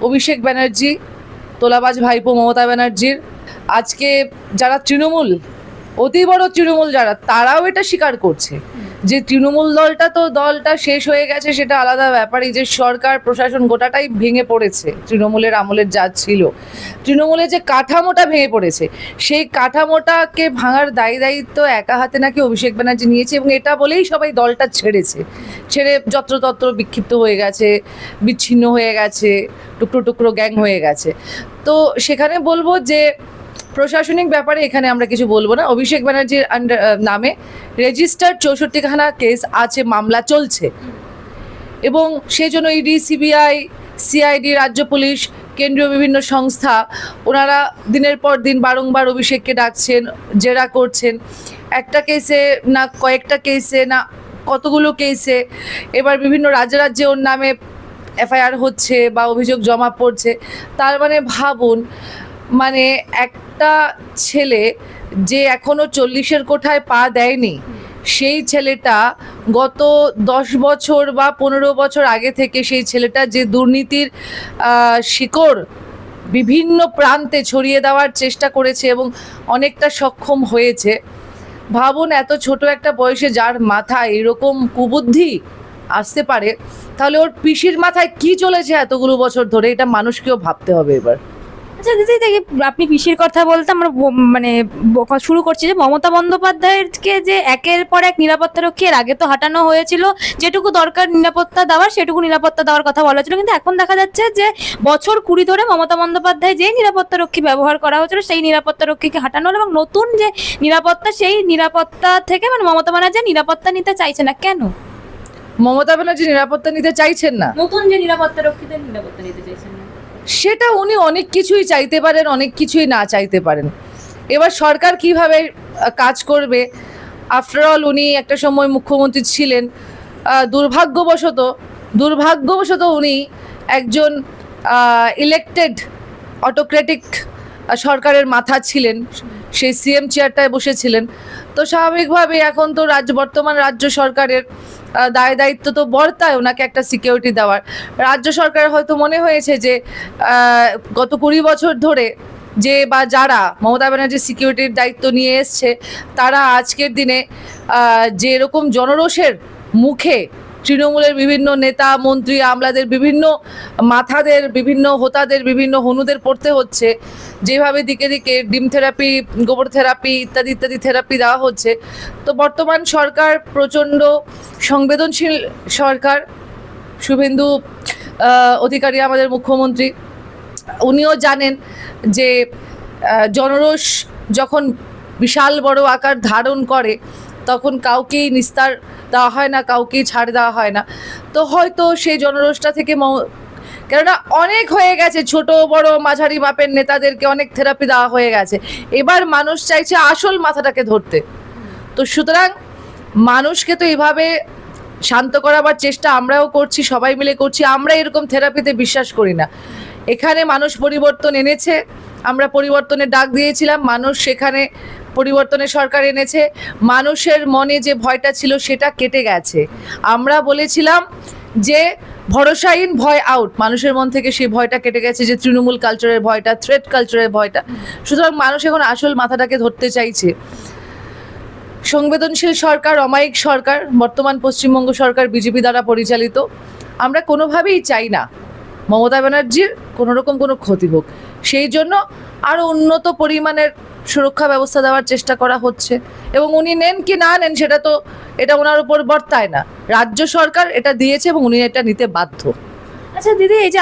অভিষেক ব্যানার্জি, তোলাবাজ ভাইপো মমতা ব্যানার্জির। আজকে যারা তৃণমূল, অতি বড় তৃণমূল যারা, তারাও এটা স্বীকার করছে যে তৃণমূল দলটা শেষ হয়ে গেছে, সেটা আলাদা ব্যাপারই। যে সরকার প্রশাসন গোটাটাই ভেঙে পড়েছে, তৃণমূলের আমলের যা ছিল, তৃণমূলের যে কাঠামোটা ভেঙে পড়েছে, সেই কাঠামোটাকে ভাঙার দায়িত্ব একা হাতে নাকি অভিষেক ব্যানার্জি নিয়েছে। এবং এটা বলেই সবাই দলটা ছেড়ে যত্রতত্র বিক্ষিপ্ত হয়ে গেছে, বিচ্ছিন্ন হয়ে গেছে, টুকরো টুকরো গ্যাং হয়ে গেছে। তো সেখানে বলবো যে প্রশাসনিক ব্যাপারে এখানে আমরা কিছু বলবো না। অভিষেক ব্যানার্জির নামে রেজিস্টার্ড 64খানা কেস আছে, মামলা চলছে, এবং সেই জন্য ইডি, সিবিআই, সিআইডি, রাজ্য পুলিশ, কেন্দ্রীয় বিভিন্ন সংস্থা, ওনারা দিনের পর দিন বারংবার অভিষেককে ডাকছেন, জেরা করছেন। একটা কেসে না, কয়েকটা কেসে না, কতগুলো কেসে। এবার বিভিন্ন রাজ্যে ওর নামে এফআইআর হচ্ছে বা অভিযোগ জমা পড়ছে। তার মানে ভাবুন, মানে একটা ছেলে যে এখনো 40-এর কোঠায় পা দেয়নি, সেই ছেলেটা গত 10 বছর বা 15 বছর আগে থেকে সেই ছেলেটা যে দুর্নীতির শিকড় বিভিন্ন প্রান্তে ছড়িয়ে দেওয়ার চেষ্টা করেছে এবং অনেকটা সক্ষম হয়েছে। ভাবুন, এত ছোট একটা বয়সে যার মাথায় এরকম কুবুদ্ধি আসতে পারে, তাহলে ওর পিসির মাথায় কি চলেছে এতগুলো বছর ধরে, এটা মানুষকেও ভাবতে হবে এবার। আচ্ছা দিদি, দেখি আপনি পিসির কথা বলতে আমরা শুরু করছি যে মমতা বন্দ্যোপাধ্যায়কে যে একের পর এক নিরাপত্তারক্ষী এর আগে তো হাঁটানো হয়েছিল, যেটুকু দরকার নিরাপত্তা দেওয়ার সেটুকু নিরাপত্তা দেওয়ার কথা বলা ছিল, কিন্তু এখন দেখা যাচ্ছে যে বছর 20 ধরে মমতা বন্দ্যোপাধ্যায় যে নিরাপত্তারক্ষী ব্যবহার করা হয়েছিল সেই নিরাপত্তারক্ষীকে হাঁটানো হলো, এবং নতুন যে নিরাপত্তা সেই নিরাপত্তা থেকে মমতা ব্যানার্জি নিরাপত্তা নিতে চাইছে না। কেন মমতা ব্যানার্জি নিরাপত্তা নিতে চাইছেন না? নতুন যে নিরাপত্তারক্ষীদের নিরাপত্তা নিতে চাইছেন না, সেটা উনি অনেক কিছুই চাইতে পারেন, অনেক কিছুই না চাইতে পারেন। এবার সরকার কিভাবে কাজ করবে, আফটার অল উনি একটা সময় মুখ্যমন্ত্রী ছিলেন। দুর্ভাগ্যবশত উনি একজন ইলেকটেড অটোক্রেটিক সরকারের মাথা ছিলেন, সেই সিএম চেয়ারটায় বসেছিলেন। তো স্বাভাবিকভাবে এখন তো বর্তমান রাজ্য সরকারের দায়িত্ব তো বর্তায় ওনাকে একটা সিকিউরিটি দেওয়ার। রাজ্য সরকার হয়তো মনে হয়েছে যে গত 20 বছর ধরে যে বা যারা মমতা ব্যানার্জির সিকিউরিটির দায়িত্ব নিয়ে এসছে, তারা আজকের দিনে যে এরকম জনরোষের মুখে তৃণমূলের বিভিন্ন নেতা, মন্ত্রী, আমলাদের, বিভিন্ন মাথাদের, বিভিন্ন হোতাদের, বিভিন্ন হনুদের পড়তে হচ্ছে, যেভাবে দিকে দিকে ডিম থেরাপি, গোবর থেরাপি ইত্যাদি ইত্যাদি থেরাপি দেওয়া হচ্ছে। তো বর্তমান সরকার প্রচণ্ড সংবেদনশীল সরকার। শুভেন্দু অধিকারী আমাদের মুখ্যমন্ত্রী, উনিও জানেন যে জনরোষ যখন বিশাল বড় আকার ধারণ করে তখন কাউকেই নিস্তার দেওয়া হয় না, কাউকেই ছাড় দেওয়া হয় না। তো হয়তো সেই জনরোষটা থেকে কেননা অনেক হয়ে গেছে, ছোট বড় মাঝারি মাপের নেতাদেরকে অনেক থেরাপি দেওয়া হয়ে গেছে, এবার মানুষ চাইছে আসল মাথাটাকে ধরতে। তো সুতরাং মানুষকে তো এইভাবে শান্ত করাবার চেষ্টা আমরাও করছি, সবাই মিলে করছি। আমরা এরকম থেরাপিতে বিশ্বাস করি না। এখানে মানুষ পরিবর্তন এনেছে, আমরা পরিবর্তনের ডাক দিয়েছিলাম, মানুষ সেখানে পরিবর্তনের সরকার এনেছে। মানুষের মনে যে ভয়টা ছিল সেটা কেটে গেছে। আমরা বলেছিলাম যে ভরসাহীন, ভয় আউট। মানুষের মন থেকে সেই ভয়টা কেটে গেছে, যে তৃণমূল কালচারের ভয়টা, থ্রেট কালচারের ভয়টা। সুতরাং মানুষ এখন আসল মাথাটাকে ধরতে চাইছে। সংবেদনশীল সরকার, অমায়িক সরকার, বর্তমান পশ্চিমবঙ্গ সরকার বিজেপি দ্বারা পরিচালিত। আমরা কোনোভাবেই চাই না মমতা ব্যানার্জির কোনোরকম কোনো ক্ষতি হোক। সেই জন্য আরও উন্নত পরিমাণের সুরক্ষা ব্যবস্থা দেওয়ার চেষ্টা করা হচ্ছে। এবং উনি নেন কি না নেন এটা ওনার উপর বর্তায় না। রাজ্য সরকার এটা দিয়েছে এবং উনি এটা নিতে বাধ্য। আচ্ছা দিদি, এই যে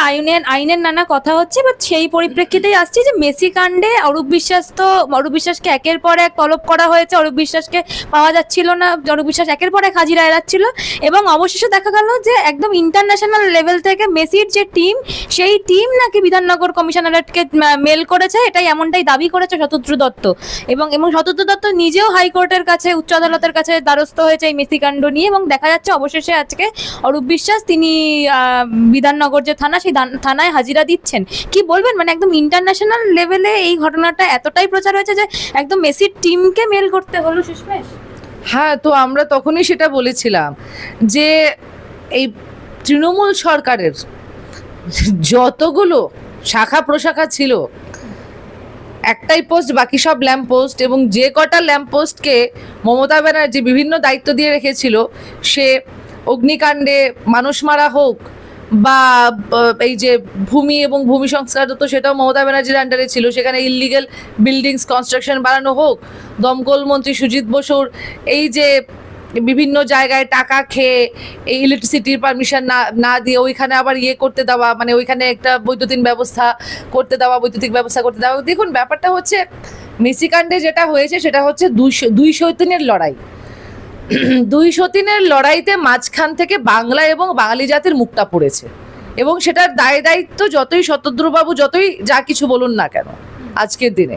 আইনের নানা কথা হচ্ছে, বাট সেই পরিপ্রেক্ষিতেই আসছে যে মেসি কাণ্ডে অরূপ বিশ্বাসকে একের পর এক তলব করা হয়েছে, অরূপ বিশ্বাসকে পাওয়া যাচ্ছিল না, অরূপ বিশ্বাস একের পর এক হাজিরা এড়াচ্ছিল, এবং অবশেষে দেখা গেল যে একদম ইন্টারন্যাশনাল লেভেল থেকে মেসির যে টিম, সেই টিম নাকি বিধাননগর কমিশনারেটকে মেল করেছে, এমনটাই দাবি করেছে শতদ্রু দত্ত। এবং শতদ্রু দত্ত নিজেও হাইকোর্টের কাছে, উচ্চ আদালতের কাছে দ্বারস্থ হয়েছে এই মেসি কাণ্ড নিয়ে, এবং দেখা যাচ্ছে অবশেষে আজকে অরূপ বিশ্বাস তিনি বিধাননগর যে থানা, সেই থানায় হাজিরা দিচ্ছেন। কি বলবেন, একদম ইন্টারন্যাশনাল লেভেলে এই ঘটনাটা এতটাই প্রচার হয়েছে যে একদম মেসির টিমকে মেল করতে হলো শেষমেশ। হ্যাঁ, তো আমরা তখনই সেটা বলেছিলাম যে এই তৃণমূল সরকারের যতগুলো শাখা প্রশাখা ছিল একটাই পোস্ট, বাকি সব ল্যাম্প পোস্ট, এবং যে কটা ল্যাম্প পোস্টকে মমতা ব্যানার্জি বিভিন্ন দায়িত্ব দিয়ে রেখেছিল, সে অগ্নিকাণ্ডে মানুষ মারা হোক বা এই যে ভূমি এবং ভূমি সংস্কার তো সেটাও মমতা ব্যানার্জির আন্ডারে ছিল, সেখানে ইললিগেল বিল্ডিংস কনস্ট্রাকশন বাড়ানো হোক, দমকল মন্ত্রী সুজিত বসুর এই যে বিভিন্ন জায়গায় টাকা খেয়ে এই ইলেকট্রিসিটির পারমিশন না দিয়ে ওইখানে আবার করতে দেওয়া, মানে ওইখানে একটা বৈদ্যুতিক ব্যবস্থা করতে দেওয়া। দেখুন, ব্যাপারটা হচ্ছে মেসিকাণ্ডে যেটা হয়েছে সেটা হচ্ছে 203-এর লড়াই। 203-এর লড়াইতে মাঝখান থেকে বাংলা এবং বাঙালি জাতির মুখটা পড়েছে, এবং সেটার দায় দায়িত্ব যতই শতদ্রুবাবু যতই যা কিছু বলুন না কেন আজকের দিনে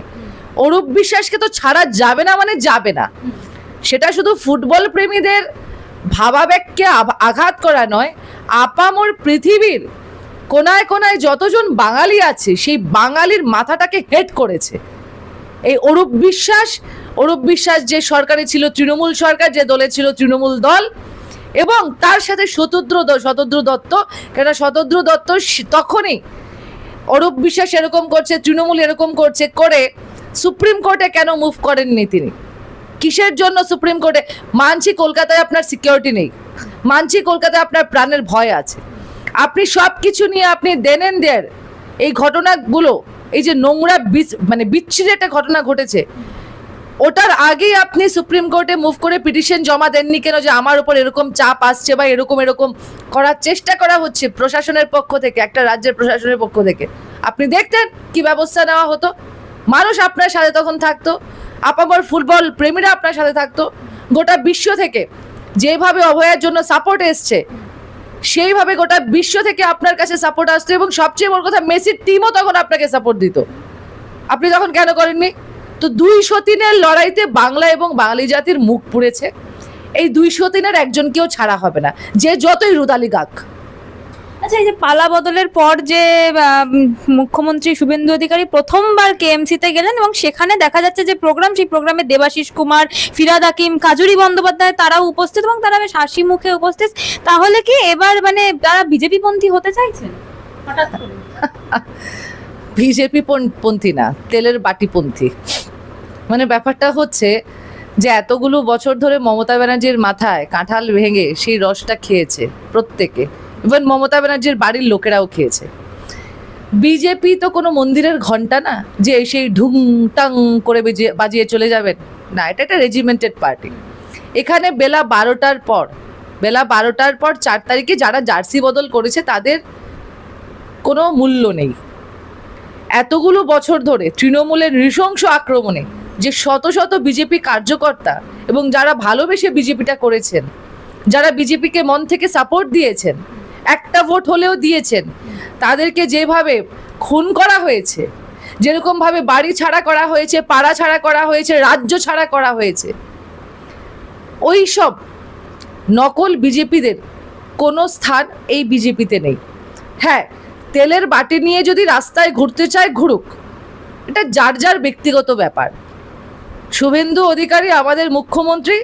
অরূপ বিশ্বাসকে তো ছাড়া যাবে না, মানে যাবে না। সেটা শুধু ফুটবল প্রেমীদের ভাবাবেগকে আঘাত করা নয়, আপামর পৃথিবীর কোনায় কোনায় যতজন বাঙালি আছে সেই বাঙালির মাথাটাকে হেট করেছে এই অরূপ বিশ্বাস যে সরকারে ছিল তৃণমূল সরকার, যে দলে ছিল তৃণমূল দল, এবং তার সাথে শতদ্রু দত্ত। কেন শতদ্রু দত্ত তখনই অরূপ বিশ্বাস এরকম করছে, তৃণমূল এরকম করছে করে সুপ্রিম কোর্টে কেন মুভ করেননি তিনি? কিসের জন্য সুপ্রিম কোর্টে? মানছি কলকাতায় আপনার সিকিউরিটি নেই, মানছি কলকাতায় আপনার প্রাণের ভয় আছে, আপনি সব কিছু নিয়ে আপনি দেন এই ঘটনাগুলো, এই যে নোংরা মানে বিচ্ছিরি একটা ঘটনা ঘটেছে, ওটার আগেই আপনি সুপ্রিম কোর্টে মুভ করে পিটিশন জমা দেননি কেন যে আমার উপর এরকম চাপ আসছে বা এরকম করার চেষ্টা করা হচ্ছে প্রশাসনের পক্ষ থেকে, একটা রাজ্যের প্রশাসনের পক্ষ থেকে? আপনি দেখতেন কি ব্যবস্থা নেওয়া হতো, মানুষ আপনার সাথে তখন থাকতো, আপামর ফুটবল প্রেমীরা আপনার সাথে থাকতো, গোটা বিশ্ব থেকে যেভাবে অভয়ার জন্য সাপোর্ট এসছে সেইভাবে গোটা বিশ্ব থেকে আপনার কাছে সাপোর্ট আসতো, এবং সবচেয়ে বড় কথা মেসির টিমও তখন আপনাকে সাপোর্ট দিত। আপনি তখন কেন করেননি? তো 203-এর লড়াইতে বাংলা এবং বাঙালি জাতির মুখ পুড়েছে। এই 203-এর একজনকেও ছাড়া হবে না, যে যতই রুদালি গাক। আচ্ছা, এই যে পালা বদলের পর যে মুখ্যমন্ত্রী শুভেন্দু অধিকারী প্রথমবার কেএমসিতে গেলেন, এবং সেখানে দেখা যাচ্ছে যে সেই প্রোগ্রামে দেবাশিস কুমার, ফিরহাদ হাকিম, কাজুরি বন্দ্যোপাধ্যায় তারাও উপস্থিত, এবং তারা বেশ হাসি মুখে উপস্থিত। তাহলে কি এবার মানে তারা বিজেপি পন্থী হতে চাইছেন হঠাৎ করে? বিজেপি পন্থী না, তেলের বাটিপন্থী। মানে ব্যাপারটা হচ্ছে যে এতগুলো বছর ধরে মমতা ব্যানার্জির মাথায় কাঁঠাল ভেঙে সেই রসটা খেয়েছে প্রত্যেকে, ইভেন মমতা ব্যানার্জির বাড়ির লোকেরাও খেয়েছে। বিজেপি তো কোনো মন্দিরের ঘন্টা না যে সেই ঢুং টাং করে বাজিয়ে চলে যাবেন, না, এটা একটা রেজিমেন্টেড পার্টি। এখানে বেলা 12টার পর 4 তারিখে যারা জার্সি বদল করেছে তাদের কোনো মূল্য নেই। এতগুলো বছর ধরে তৃণমূলের নৃশংস আক্রমণে যে শত শত বিজেপি কার্যকর্তা এবং যারা ভালোবেসে বিজেপিটা করেছেন, যারা বিজেপিকে মন থেকে সাপোর্ট দিয়েছেন, একটা ভোট হলেও দিয়েছেন, তাদেরকে যেভাবে খুন করা হয়েছে, যেরকমভাবে বাড়ি ছাড়া করা হয়েছে, পাড়া ছাড়া করা হয়েছে, রাজ্য ছাড়া করা হয়েছে, ওই সব নকল বিজেপিদের কোনো স্থান এই বিজেপিতে নেই। হ্যাঁ, তেলের বাটি নিয়ে যদি রাস্তায় ঘুরতে চায় ঘুরুক, এটা যার যার ব্যক্তিগত ব্যাপার। শুভেন্দু অধিকারী আমাদের মুখ্যমন্ত্রী,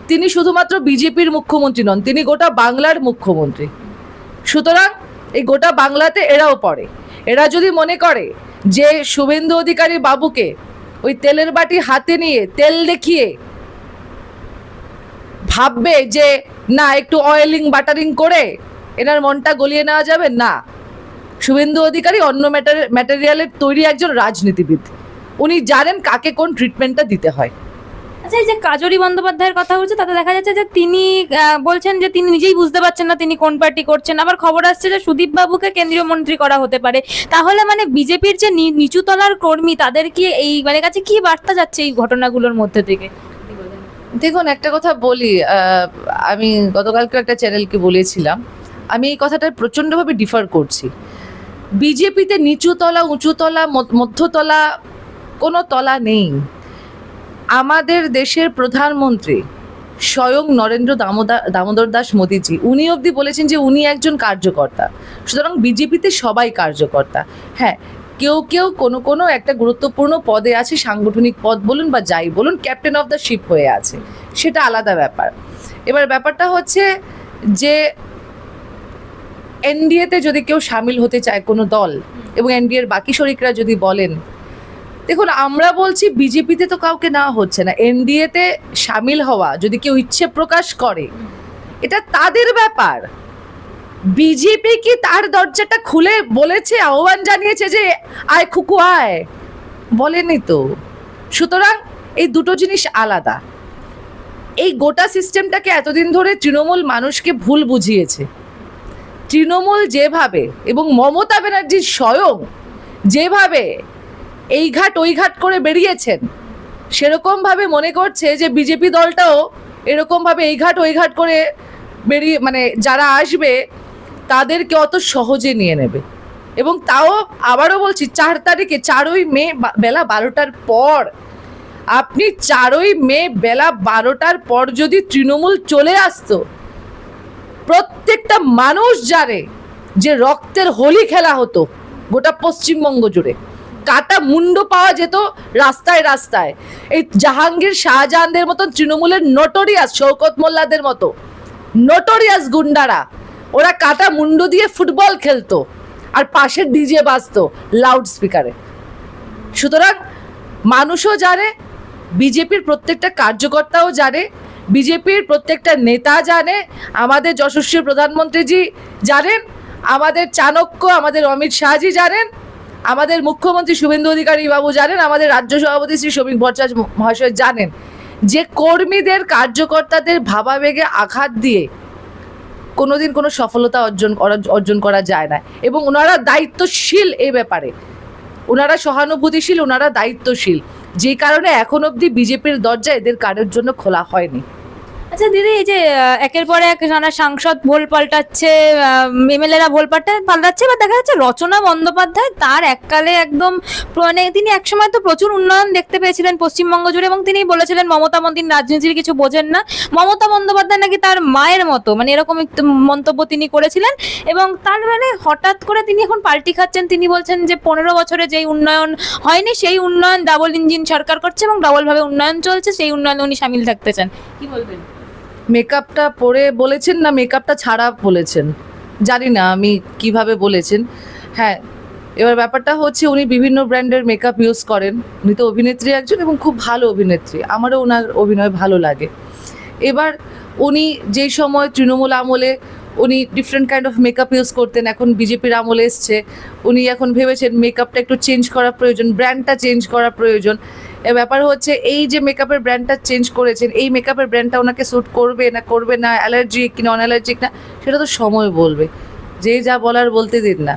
তিনি শুধুমাত্র বিজেপির মুখ্যমন্ত্রী নন, তিনি গোটা বাংলার মুখ্যমন্ত্রী। সুতরাং এই গোটা বাংলাতে এরাও পড়ে। এরা যদি মনে করে যে শুভেন্দু অধিকারী বাবুকে ওই তেলের বাটি হাতে নিয়ে তেল দেখিয়ে ভাববে যে না একটু অয়েলিং বাটারিং করে এনার মনটা গলিয়ে নেওয়া যাবে, না। শুভেন্দু অধিকারী অন্য ম্যাটেরিয়ালের তৈরি একজন রাজনীতিবিদ, উনি জানেন কাকে কোন ট্রিটমেন্টটা দিতে হয়। আচ্ছা, এই যে কাজরি বন্দ্যোপাধ্যায়ের কথা হচ্ছে, তাতে দেখা যাচ্ছে যে তিনি বলছেন যে তিনি নিজেই বুঝতে পারছেন না তিনি কোন পার্টি করছেন। আবার খবর আসছে যে সুদীপ বাবুকে কেন্দ্রীয় মন্ত্রী করা হতে পারে। তাহলে মানে বিজেপির যে নিচু তলার কর্মী, তাদের কি এই মানে কাছে কি বার্তা যাচ্ছে এই ঘটনাগুলোর মধ্যে থেকে? দেখুন, একটা কথা বলি, আমি গতকালকে একটা চ্যানেলকে বলেছিলাম, আমি এই কথাটা প্রচণ্ডভাবে ডিফার করছি। বিজেপিতে নিচুতলা, উঁচুতলা, মধ্যতলা কোনো তলা নেই। আমাদের দেশের প্রধানমন্ত্রী স্বয়ং নরেন্দ্র দামোদর দাস মোদীজি, উনি অবধি বলেছেন যে উনি একজন কার্যকর্তা। সুতরাং বিজেপিতে সবাই কার্যকর্তা। হ্যাঁ, কেউ কোনো একটা গুরুত্বপূর্ণ পদে আছে, সাংগঠনিক পদ বলুন বা যাই বলুন, ক্যাপ্টেন অফ দ্য শিপ হয়ে আছে, সেটা আলাদা ব্যাপার। এবার ব্যাপারটা হচ্ছে যে এনডিএতে যদি কেউ সামিল হতে চায় কোনো দল, এবং এনডিএর বাকি শরিকরা যদি বলেন, দেখুন আমরা বলছি বিজেপিতে তো কাউকে নেওয়া হচ্ছে না, এনডিএতে সামিল হওয়া যদি কেউ ইচ্ছে প্রকাশ করে এটা তাদের ব্যাপার। বিজেপি কি তার দরজাটা খুলে বলেছে, আহ্বান জানিয়েছে যে আয় খুকু আয়? বলেনি তো। সুতরাং এই দুটো জিনিস আলাদা। এই গোটা সিস্টেমটাকে এতদিন ধরে তৃণমূল মানুষকে ভুল বুঝিয়েছে। তৃণমূল যেভাবে এবং মমতা ব্যানার্জি স্বয়ং যেভাবে এই ঘাট ওই ঘাট করে বেরিয়েছেন, সেরকমভাবে মনে করছে যে বিজেপি দলটাও এরকমভাবে এই ঘাট ওই ঘাট করে বেরিয়ে, মানে যারা আসবে তাদেরকে অত সহজে নিয়ে নেবে। এবং তাও আবারও বলছি, 4 তারিখে 4ই মে বেলা 12টার পর, আপনি 4ই মে বেলা 12টার পর যদি তৃণমূল চলে আসতো, প্রত্যেকটা মানুষ জানে যে রক্তের হোলি খেলা হতো গোটা পশ্চিমবঙ্গ জুড়ে, কাটা মুন্ড পাওয়া যেত রাস্তায় রাস্তায়। এই জাহাঙ্গীর শাহজাহানদের মতো তৃণমূলের নটোরিয়াস, শওকত মোল্লাদের মতো নটোরিয়াস গুন্ডারা, ওরা কাটা মুন্ডু দিয়ে ফুটবল খেলতো আর পাশের ডিজে বাজতো লাউড স্পিকারে। সুতরাং মানুষও জানে, বিজেপির প্রত্যেকটা কার্যকর্তাও জানে, বিজেপির প্রত্যেকটা নেতা জানে, আমাদের যশস্বী প্রধানমন্ত্রীজি জানেন, আমাদের চাণক্য আমাদের অমিত শাহজি জানেন, আমাদের মুখ্যমন্ত্রী শুভেন্দু অধিকারী বাবু জানেন, আমাদের রাজ্য সভাপতি শ্রী শ্রমিক ভট্টাচার্য মহাশয় জানেন যে কর্মীদের কার্যকর্তাদের ভাবাবেগে আঘাত দিয়ে কোনোদিন কোনো সফলতা অর্জন করা যায় না। এবং ওনারা দায়িত্বশীল এই ব্যাপারে, ওনারা সহানুভূতিশীল, ওনারা দায়িত্বশীল, যে কারণে এখন অবধি বিজেপির দরজা এদের কারোর জন্য খোলা হয়নি। আচ্ছা দিদি, এই যে একের পর এক নানা সাংসদ ভোল পাল্টাচ্ছে, এমএলএরা ভোল পাল্টাচ্ছে, বা দেখা যাচ্ছে রচনা বন্দ্যোপাধ্যায় তার এককালে একদম মানে তিনি একসময় তো প্রচুর উন্নয়ন দেখতে পেয়েছিলেন পশ্চিমবঙ্গ জুড়ে, এবং তিনি বলেছিলেন মমতা বন্দ্যোপাধ্যায় রাজনীতির কিছু বোঝেন না, মমতা বন্দ্যোপাধ্যায় নাকি তার মায়ের মতো, মানে এরকম একটু মন্তব্য তিনি করেছিলেন। এবং তার মানে হঠাৎ করে তিনি এখন পাল্টি খাচ্ছেন, তিনি বলছেন যে 15 বছরে যেই উন্নয়ন হয়নি সেই উন্নয়ন ডাবল ইঞ্জিন সরকার করছে এবং ডাবল ভাবে উন্নয়ন চলছে, সেই উন্নয়নে উনি সামিল থাকতে চান। কি বলবেন? মেকআপটা পরে বলেছেন না মেকআপটা ছাড়া বলেছেন, জানি না আমি কিভাবে বলেছেন। হ্যাঁ, এবার ব্যাপারটা হচ্ছে উনি বিভিন্ন ব্র্যান্ডের মেকআপ ইউজ করেন, উনি তো অভিনেত্রী একজন এবং খুব ভালো অভিনেত্রী, আমারও ওনার অভিনয় ভালো লাগে। এবার উনি যেই সময় তৃণমূল আমলে উনি different kind of makeup use করতেন, এখন বিজেপির আমলে এসছে, উনি এখন ভেবেছেন মেকআপটা একটু চেঞ্জ করা প্রয়োজন, ব্র্যান্ডটা চেঞ্জ করা প্রয়োজন। এ ব্যাপার হচ্ছে এই যে মেকআপের ব্র্যান্ডটা চেঞ্জ করেছেন, এই মেকআপের ব্র্যান্ডটা ওনাকে স্যুট করবে না, অ্যালার্জিক কি নন অ্যালার্জিক না, সেটা তো সময় বলবে। যে যা বলার বলতে দিন না।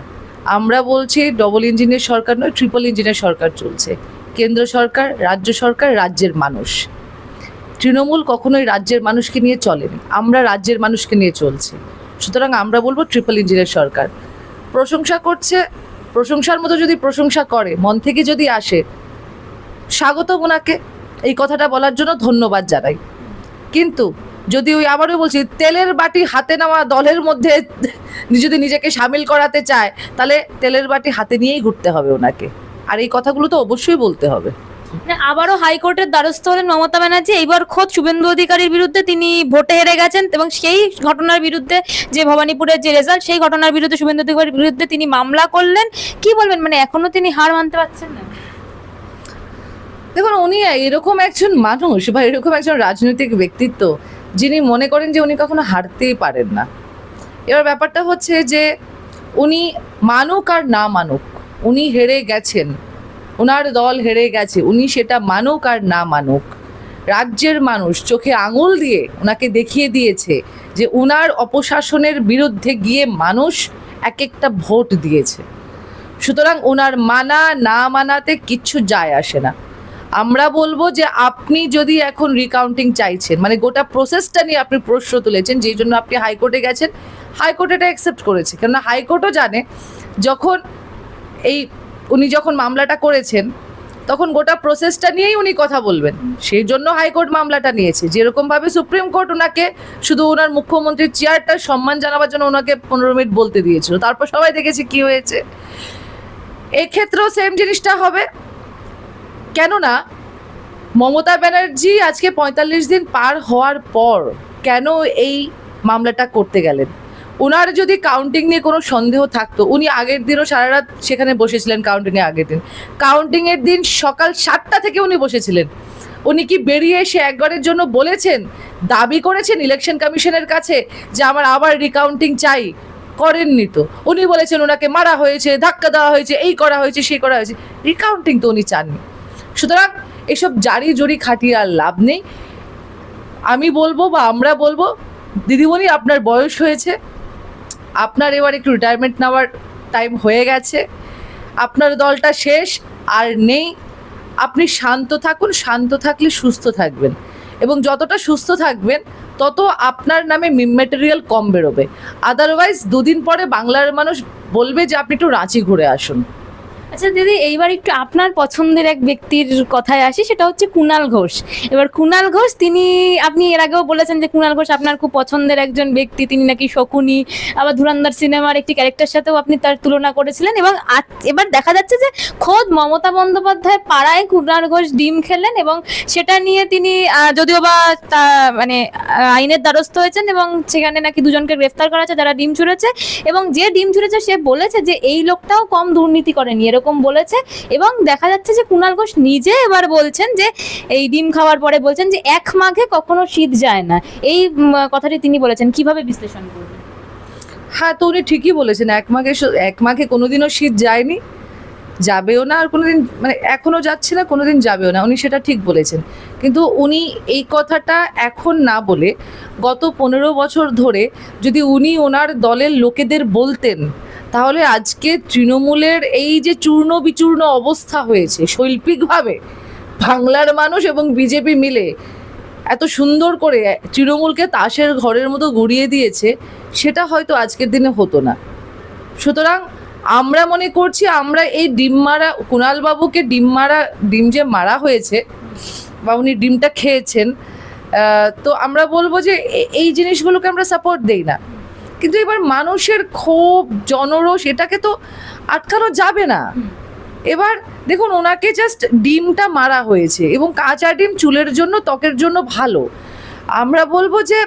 আমরা বলছি ডবল ইঞ্জিনের সরকার নয়, ট্রিপল ইঞ্জিনের সরকার চলছে। কেন্দ্র সরকার, রাজ্য সরকার, রাজ্যের মানুষ। তৃণমূল কখনোই রাজ্যের মানুষকে নিয়ে চলেনি, আমরা রাজ্যের মানুষকে নিয়ে চলছি। সুতরাং আমরা বলবো ট্রিপল ইঞ্জিনের সরকার। প্রশংসা করছে, প্রশংসার মতো যদি প্রশংসা করে, মন থেকে যদি আসে, স্বাগত ওনাকে, এই কথাটা বলার জন্য ধন্যবাদ জানাই। কিন্তু যদি ওই আবারও বলছি, তেলের বাটি হাতে নেওয়া দলের মধ্যে যদি নিজেকে সামিল করাতে চায়, তাহলে তেলের বাটি হাতে নিয়েই ঘুরতে হবে ওনাকে, আর এই কথাগুলো তো অবশ্যই বলতে হবে। আবারও হাইকোর্টের দ্বারস্থ হলেন মমতা ব্যানার্জি, এইবার খোদ শুভেন্দু অধিকারীর বিরুদ্ধে তিনি ভোটে হেরে গেছেন, এবং সেই ঘটনার বিরুদ্ধে, যে ভবানীপুরের যে রেজাল্ট, সেই ঘটনার বিরুদ্ধে শুভেন্দু অধিকারীর বিরুদ্ধে তিনি মামলা করলেন। কি বলবেন, মানে এখনো তিনি হার মানতে পারছেন না? দেখুন, উনি এরকম একজন মানুষ বা এরকম একজন রাজনৈতিক ব্যক্তিত্ব যিনি মনে করেন যে উনি কখনো হারতেই পারেন না। এবার ব্যাপারটা হচ্ছে যে উনি মানুক আর না মানুক, উনি হেরে গেছেন, ওনার দল হেরে গেছে, উনি সেটা মানুক আর না মানুক, রাজ্যের মানুষ চোখে আঙুল দিয়ে ওনাকে দেখিয়ে দিয়েছে যে ওনার অপশাসনের বিরুদ্ধে গিয়ে মানুষ এক একটা ভোট দিয়েছে। সুতরাং ওনার মানা না মানাতে কিচ্ছু যায় আসে না। আমরা বলবো যে আপনি যদি এখন রিকাউন্টিং চাইছেন, মানে গোটা প্রসেসটা নিয়ে আপনি প্রশ্ন তুলেছেন, যেই জন্য আপনি হাইকোর্টে গেছেন, হাইকোর্ট এটা অ্যাকসেপ্ট করেছে, কেননা হাইকোর্টও জানে যখন উনি যখন মামলাটা করেছেন তখন গোটা প্রসেসটা নিয়েই উনি কথা বলবেন, সেই জন্য হাইকোর্ট মামলাটা নিয়েছে। যেরকমভাবে সুপ্রিম কোর্ট ওনাকে শুধু ওনার মুখ্যমন্ত্রীর চেয়ারটা সম্মান জানাবার জন্য ওনাকে 15 মিনিট বলতে দিয়েছিল, তারপর সবাই দেখেছি কি হয়েছে। এক্ষেত্রেও সেম জিনিসটা হবে, কেননা মমতা ব্যানার্জি আজকে 45 দিন পার হওয়ার পর কেন এই মামলাটা করতে গেলেন? ওনার যদি কাউন্টিং নিয়ে কোনো সন্দেহ থাকতো, উনি আগের দিনও সারা রাত সেখানে বসেছিলেন কাউন্টিংয়ে। আগের দিন কাউন্টিংয়ের দিন সকাল 7টা থেকে উনি বসেছিলেন। উনি কি বেরিয়ে এসে একবারের জন্য বলেছেন, দাবি করেছেন ইলেকশন কমিশনের কাছে যে আমার আবার রিকাউন্টিং চাই? করেননি তো। উনি বলেছেন ওনাকে মারা হয়েছে, ধাক্কা দেওয়া হয়েছে, এই করা হয়েছে, সেই করা হয়েছে। রিকাউন্টিং তো উনি চাননি। সুতরাং এসব জারি জড়ি খাটিয়ে আর লাভ নেই। আমি বলবো বা আমরা বলবো, দিদিমণি আপনার বয়স হয়েছে, আপনার এবার একটু রিটায়ারমেন্ট নেওয়ার টাইম হয়ে গেছে, আপনার দলটা শেষ আর নেই। আপনি শান্ত থাকুন, শান্ত থাকলে সুস্থ থাকবেন, এবং যতটা সুস্থ থাকবেন তত আপনার নামে মিম ম্যাটেরিয়াল কম বেরোবে। আদারওয়াইজ 2 দিন পরে বাংলার মানুষ বলবে যে আপনি একটু রাঁচি ঘুরে আসুন। আচ্ছা দিদি, এইবার একটু আপনার পছন্দের এক ব্যক্তির কথায় আসি, সেটা হচ্ছে কুণাল ঘোষ। এবার কুণাল ঘোষ, আপনি এর আগেও বলেছেন যে কুণাল ঘোষ আপনার খুব পছন্দের একজন ব্যক্তি, তিনি নাকি শকুনি, আবার ধুরন্ধর সিনেমার একটি ক্যারেক্টার সাথেও আপনি তার তুলনা করেছিলেন। এবং এবার দেখা যাচ্ছে যে খোদ মমতা বন্দ্যোপাধ্যায় পাড়ায় কুণাল ঘোষ ডিম খেলেন, এবং সেটা নিয়ে তিনি যদিও বা মানে আইনের দ্বারস্থ হয়েছেন, এবং সেখানে নাকি 2 জনকে গ্রেফতার করা হয়েছে যারা ডিম ছুঁড়েছে, এবং যে ডিম ছুঁড়েছে সে বলেছে যে এই লোকটাও কম দুর্নীতি করেনি, এরকম বলেছে। এবং দেখা যাচ্ছে যে কুণাল ঘোষ নিজে এবার বলছেন যে এই ডিম খাওয়ার পরে বলছেন যে 1 মাঘে কখনো শীত যায় না, এই কথাটি তিনি বলেছেন। কিভাবে বিশ্লেষণ করবেন? হ্যাঁ, তো উনি ঠিকই বলেছেন, 1 মাঘে কোনোদিনও শীত যায়নি, যাবেও না, আর কোনোদিন মানে এখনো যাচ্ছে না, কোনোদিন যাবেও না। উনি সেটা ঠিক বলেছেন, কিন্তু উনি এই কথাটা এখন না বলে গত 15 বছর ধরে যদি উনি ওনার দলের লোকেদের বলতেন, তাহলে আজকে তৃণমূলের এই যে চূর্ণ বিচূর্ণ অবস্থা হয়েছে শৈল্পিকভাবে, বাংলার মানুষ এবং বিজেপি মিলে এত সুন্দর করে তৃণমূলকে তাসের ঘরের মতো গড়িয়ে দিয়েছে, সেটা হয়তো আজকের দিনে হতো না। সুতরাং আমরা মনে করছি, আমরা এই ডিম মারা কুণালবাবুকে ডিম যে মারা হয়েছে বা উনি ডিমটা খেয়েছেন, তো আমরা বলবো যে এই জিনিসগুলোকে আমরা সাপোর্ট দেই না। কিন্তু এবার মানুষের ক্ষোভ, জনরোষ, এটাকে তো আটকানো যাবে না। এবার দেখুন, ওনাকে জাস্ট ডিমটা মারা হয়েছে, এবং কাঁচা ডিম চুলের জন্য, ত্বকের জন্য ভালো। আমরা বলবো যে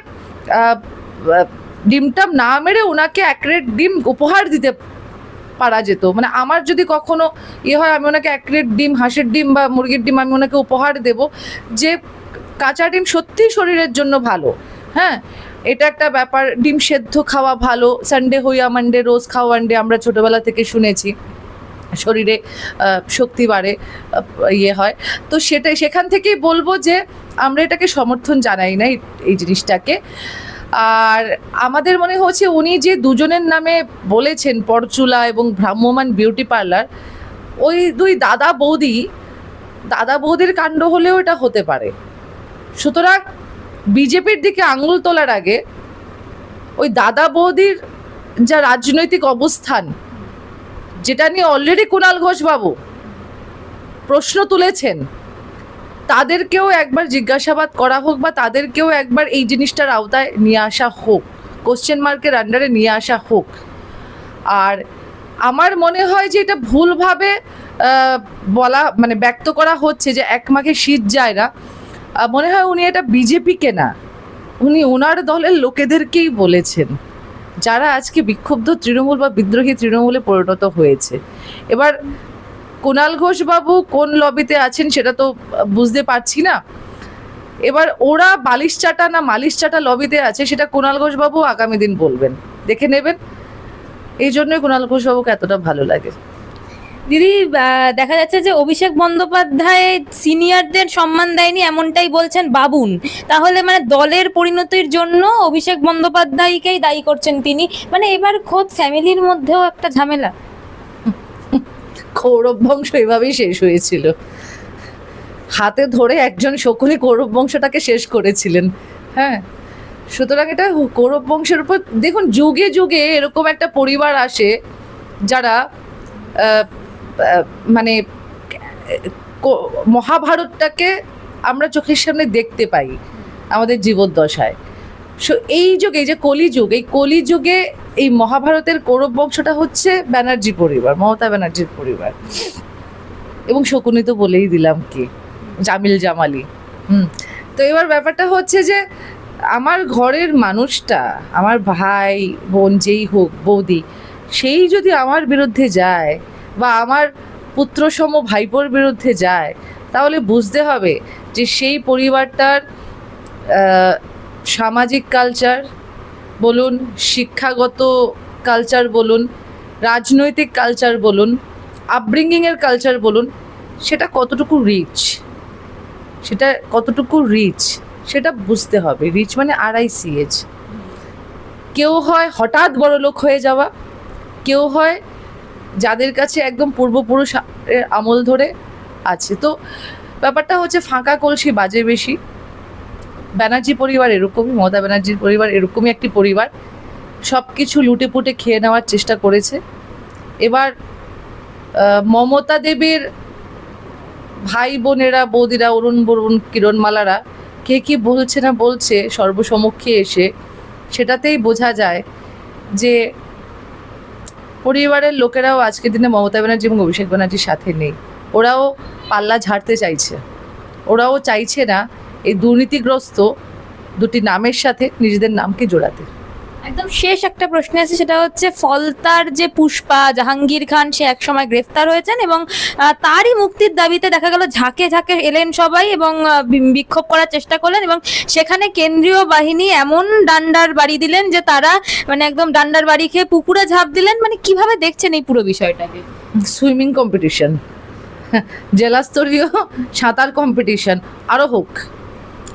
ডিমটা না মেরে ওনাকে 1 ক্রেট ডিম উপহার দিতে পারা যেত। মানে আমার যদি কখনো হয়, আমি ওনাকে 1 ক্রেট ডিম, হাঁসের ডিম বা মুরগির ডিম আমি ওনাকে উপহার দেব, যে কাঁচা ডিম সত্যিই শরীরের জন্য ভালো। হ্যাঁ, এটা একটা ব্যাপার। ডিম সেদ্ধ খাওয়া ভালো, সানডে হইয়া মানডে, রোজ খাওয়া ওয়ানডে, আমরা ছোটোবেলা থেকে শুনেছি শরীরে শক্তি বাড়ে, হয়। তো সেখান থেকেই বলবো যে আমরা এটাকে সমর্থন জানাই না এই জিনিসটাকে। আর আমাদের মনে হচ্ছে উনি যে 2 জনের নামে বলেছেন, পরচুলা এবং ভ্রাম্যমান বিউটি পার্লার, ওই 2 দাদা বৌদির কাণ্ড হলেও এটা হতে পারে। সুতরাং বিজেপির দিকে আঙুল তোলার আগে ওই দাদা বৌদির যা রাজনৈতিক অবস্থান, যেটা নিয়ে অলরেডি কুণাল ঘোষ বাবু প্রশ্ন তুলেছেন, তাদেরকেও একবার জিজ্ঞাসাবাদ করা হোক, বা তাদেরকেও একবার এই জিনিসটার আওতায় নিয়ে আসা হোক, কোশ্চেন মার্কের আন্ডারে নিয়ে আসা হোক। আর আমার মনে হয় যে এটা ভুলভাবে মানে ব্যক্ত করা হচ্ছে যে 1 মাঘে শীত যায় না। মনে হয় উনি এটা বিজেপিকে না, উনি ওনার দলের লোকেদেরকেই বলেছেন, যারা আজকে বিক্ষুব্ধ তৃণমূল বা বিদ্রোহী তৃণমূলে পরিণত হয়েছে। এবার কুণাল ঘোষ বাবু কোন লবিতে আছেন সেটা তো বুঝতে পারছি না। এবার ওরা বালিশ চাটা না মালিশ চাটা লবিতে আছে, সেটা কুণাল ঘোষ বাবু আগামী দিন বলবেন, দেখে নেবেন। এই জন্যই কুণাল ঘোষ বাবুকে এতটা ভালো লাগে। দিদি, দেখা যাচ্ছে যে অভিষেক বন্দ্যোপাধ্যায় সিনিয়রদের সম্মান দেয়নি, এমনটাই বলছেন বাবুন। তাহলে মানে দলের পরিণতির জন্য অভিষেক বন্দ্যোপাধ্যায়কেই দায়ী করছেন তিনি। মানে এবার খোদ ফ্যামিলির মধ্যেও একটা ঝামেলা। কৌরব বংশ এভাবেই শেষ হয়েছিল, হাতে ধরে একজন শকুনি কৌরব বংশটাকে শেষ করেছিলেন। হ্যাঁ, সুতরাং এটা কৌরব বংশের উপর, দেখুন যুগে যুগে এরকম একটা পরিবার আসে যারা মানে মহাভারতটাকে আমরা চোখের সামনে দেখতে পাই আমাদের জীবদ্দশায়। এই যুগে, যে কলিযুগ, এই কলিযুগে এই মহাভারতের কৌরব বংশটা হচ্ছে ব্যানার্জি পরিবার, মমতা ব্যানার্জির পরিবার। এবং শকুনি তো বলেই দিলাম কি, জামিল জামালি। তো এবার ব্যাপারটা হচ্ছে যে আমার ঘরের মানুষটা, আমার ভাই বোন যেই হোক, বৌদি, সেই যদি আমার বিরুদ্ধে যায় বা আমার পুত্রসম ভাইপোর বিরুদ্ধে যায়, তাহলে বুঝতে হবে যে সেই পরিবারটার সামাজিক কালচার বলুন, শিক্ষাগত কালচার বলুন, রাজনৈতিক কালচার বলুন, আপব্রিঙ্গিংয়ের কালচার বলুন, সেটা কতটুকু রিচ, সেটা বুঝতে হবে। রিচ মানে RICH। কেউ হয় হঠাৎ বড় লোক হয়ে যাওয়া, কেউ হয় যাদের কাছে একদম পূর্বপুরুষ আমল ধরে আছে। তো ব্যাপারটা হচ্ছে ফাঁকা কলসি বাজে বেশি। ব্যানার্জি পরিবার এরকমই, মমতা ব্যানার্জির পরিবার এরকমই একটি পরিবার, সব কিছু লুটে পুটে খেয়ে নেওয়ার চেষ্টা করেছে। এবার মমতা দেবীর ভাই বোনেরা, বৌদিরা, অরুণ বরুণ, কিরণমালারা কে কি বলছে না বলছে সর্বসমক্ষে এসে, সেটাতেই বোঝা যায় যে পরিবারের লোকেরাও আজকের দিনে মমতা ব্যানার্জি এবং অভিষেক ব্যানার্জির সাথে নেই। ওরাও পাল্লা ঝাড়তে চাইছে, ওরাও চাইছে না এই দুর্নীতিগ্রস্ত দুটি নামের সাথে নিজেদের নামকে জোড়াতে। একদম শেষ একটা প্রশ্ন আছে, সেটা হচ্ছে ফলতার যে পুষ্পা জাহাঙ্গীর খান, সে একসময় গ্রেফতার হয়েছেন এবং তারই মুক্তির দাবিতে দেখা গেল ঝাঁকে ঝাঁকে এলেন সবাই এবং বিক্ষোভ করার চেষ্টা করলেন এবং সেখানে কেন্দ্রীয় বাহিনী এমন ডান্ডার বাড়ি দিলেন যে তারা মানে একদম ডান্ডার বাড়ি খেয়ে পুকুরে ঝাঁপ দিলেন। মানে কিভাবে দেখছেন এই পুরো বিষয়টাকে? সুইমিং কম্পিটিশন, জেলাস্তরীয় সাঁতার কম্পিটিশন আরও হোক,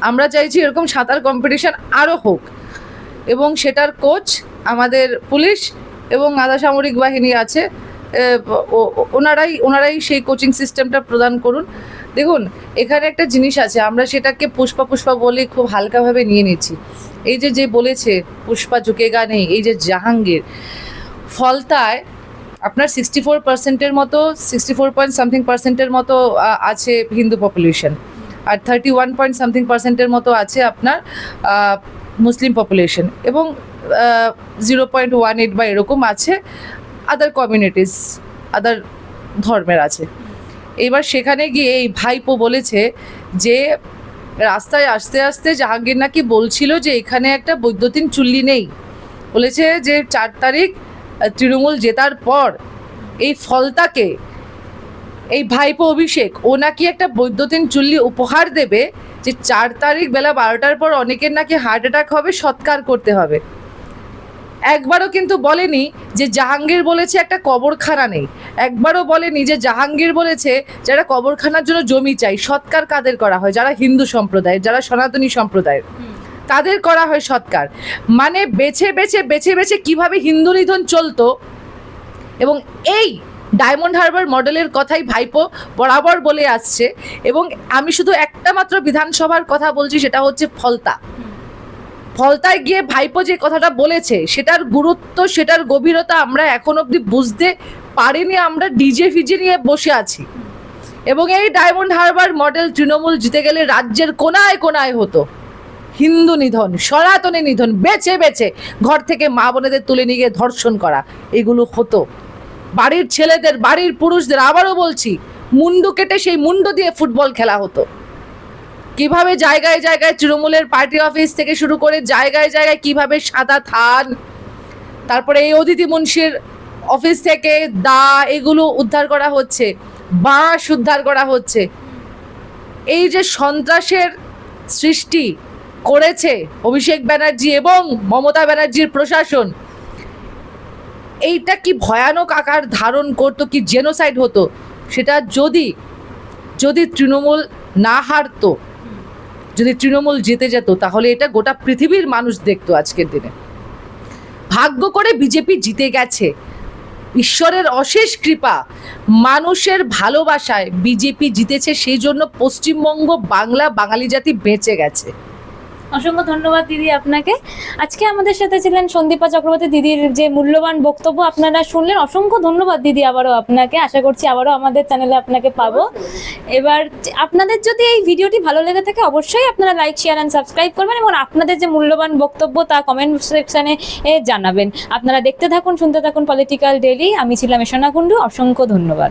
আমরা চাইছি এরকম সাঁতার কম্পিটিশন আরও হোক, এবং সেটার কোচ আমাদের পুলিশ এবং আধা সামরিক বাহিনী আছে, ওনারাই সেই কোচিং সিস্টেমটা প্রদান করুন। দেখুন, এখানে একটা জিনিস আছে, আমরা সেটাকে পুষ্পা বলে খুব হালকাভাবে নিয়ে নিচ্ছি। এই যে বলেছে পুষ্পা ঝুঁকেগা নেই, এই যে জাহাঙ্গীর, ফলতায় আপনার 64% মতো, 64 মতো আছে হিন্দু পপুলেশন, আর 31 মতো আছে আপনার মুসলিম পপুলেশন, এবং 0.18 বা এরকম আছে আদার কমিউনিটিস, আদার ধর্মের আছে। এবার সেখানে গিয়ে এই ভাইপো বলেছে যে রাস্তায় আস্তে আস্তে জাহাঙ্গীর নাকি বলছিল যে এখানে একটা বৈদ্যুতিন চুল্লি নেই, বলেছে যে 4 তারিখ তৃণমূল জেতার পর এই ফলতাকে, এই ভাইপো অভিষেক, ও নাকি একটা বৈদ্যুতিন চুল্লি উপহার দেবে, যে 4 তারিখ বেলা 12টার পর অনেকের নাকি হার্ট অ্যাটাক হবে, সৎকার করতে হবে। একবারও কিন্তু বলেনি যে জাহাঙ্গীর বলেছে একটা কবরখানা নেই, একবারও বলেনি যে জাহাঙ্গীর বলেছে যারা কবরখানার জন্য জমি চাই। সৎকার কাদের করা হয়? যারা হিন্দু সম্প্রদায়ের, যারা সনাতনী সম্প্রদায়ের, তাদের করা হয় সৎকার। মানে বেছে বেছে কিভাবে হিন্দু নিধন চলতো, এবং এই ডায়মন্ড হারবার মডেলের কথাই ভাইপো বরাবর বলে আসছে। এবং আমি শুধু একটা মাত্র বিধানসভার কথা বলছি, সেটা হচ্ছে ফলতায় গিয়ে ভাইপো যে কথাটা বলেছে, সেটার গুরুত্ব, সেটার গভীরতা আমরা এখন অবধি বুঝতে পারিনি। আমরা ডিজে ফিজে নিয়ে বসে আছি, এবং এই ডায়মন্ড হারবার মডেল তৃণমূল জিতে গেলে রাজ্যের কোনায় কোনায় হতো হিন্দু নিধন, সনাতনী নিধন, বেছে বেছে ঘর থেকে মা বোনেদের তুলে নিয়ে গিয়ে ধর্ষণ করা, এগুলো হতো। বাড়ির ছেলেদের, বাড়ির পুরুষদের, আবারও বলছি, মুন্ডু কেটে সেই মুন্ডু দিয়ে ফুটবল খেলা হতো। কিভাবে জায়গায় জায়গায় তৃণমূলের পার্টি অফিস থেকে শুরু করে জায়গায় জায়গায় কিভাবে সাদা থান, তারপরে এই অদিতি মুন্সির অফিস থেকে দা, এগুলো উদ্ধার করা হচ্ছে, বাঁশ উদ্ধার করা হচ্ছে। এই যে সন্ত্রাসের সৃষ্টি করেছে অভিষেক ব্যানার্জি এবং মমতা ব্যানার্জির প্রশাসন, এইটা কি ভয়ানক আকার ধারণ করতো, কি জেনোসাইড হতো, সেটা যদি তৃণমূল না হারতো, যদি তৃণমূল জিতে যেত, তাহলে এটা গোটা পৃথিবীর মানুষ দেখতো আজকের দিনে। ভাগ্য করে বিজেপি জিতে গেছে, ঈশ্বরের অশেষ কৃপা, মানুষের ভালোবাসায় বিজেপি জিতেছে, সেই জন্য পশ্চিমবঙ্গ, বাংলা, বাঙালি জাতি বেঁচে গেছে। অসংখ্য ধন্যবাদ দিদি আপনাকে। আজকে আমাদের সাথে ছিলেন সন্দীপা চক্রবর্তী, দিদির যে মূল্যবান বক্তব্য আপনারা শুনলেন। অসংখ্য ধন্যবাদ দিদি আবারও আপনাকে, আশা করছি আবারও আমাদের চ্যানেলে আপনাকে পাবো। এবার আপনাদের যদি এই ভিডিওটি ভালো লেগে থাকে, অবশ্যই আপনারা লাইক, শেয়ার অ্যান্ড সাবস্ক্রাইব করবেন এবং আপনাদের যে মূল্যবান বক্তব্য তা কমেন্ট সেকশনে জানাবেন। আপনারা দেখতে থাকুন, শুনতে থাকুন পলিটিক্যাল ডেইলি। আমি ছিলাম এশনা কুণ্ডু, অসংখ্য ধন্যবাদ।